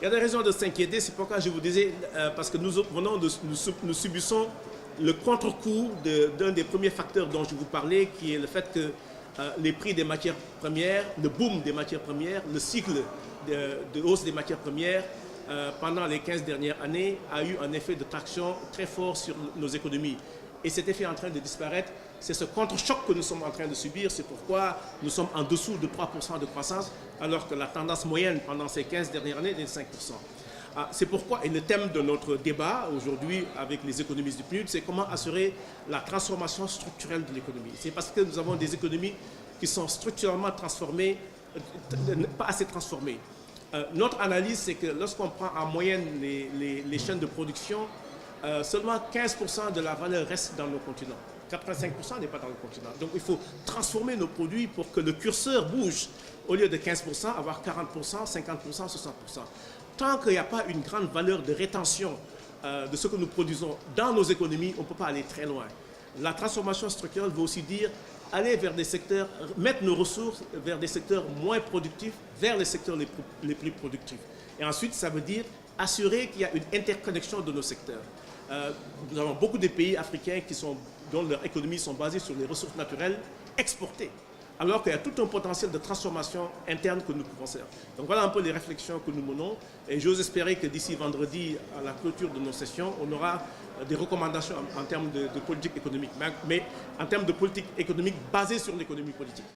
Il y a des raisons de s'inquiéter, c'est pourquoi je vous disais, parce que nous subissons le contre-coup d'un des premiers facteurs dont je vous parlais, qui est le fait que les prix des matières premières, le boom des matières premières, le cycle de hausse des matières premières, pendant les 15 dernières années, a eu un effet de traction très fort sur nos économies. Et cet effet est en train de disparaître. C'est ce contre-choc que nous sommes en train de subir. C'est pourquoi nous sommes en dessous de 3% de croissance, alors que la tendance moyenne pendant ces 15 dernières années est de 5%. C'est pourquoi, et le thème de notre débat aujourd'hui avec les économistes du PNUD, c'est comment assurer la transformation structurelle de l'économie. C'est parce que nous avons des économies qui sont structurellement transformées, pas assez transformées. Notre analyse, c'est que lorsqu'on prend en moyenne les chaînes de production, seulement 15% de la valeur reste dans nos continents. 85% n'est pas dans le continent. Donc il faut transformer nos produits pour que le curseur bouge. Au lieu de 15%, avoir 40%, 50%, 60%. Tant qu'il n'y a pas une grande valeur de rétention de ce que nous produisons dans nos économies, on ne peut pas aller très loin. La transformation structurelle veut aussi dire aller vers des secteurs, mettre nos ressources vers des secteurs moins productifs, vers les secteurs les plus productifs. Et ensuite, ça veut dire assurer qu'il y a une interconnexion de nos secteurs. Nous avons beaucoup de pays africains dont leurs économies sont basées sur les ressources naturelles exportées, alors qu'il y a tout un potentiel de transformation interne que nous pouvons faire. Donc voilà un peu les réflexions que nous menons, et j'ose espérer que d'ici vendredi, à la clôture de nos sessions, on aura des recommandations en termes de politique économique, mais en termes de politique économique basée sur l'économie politique.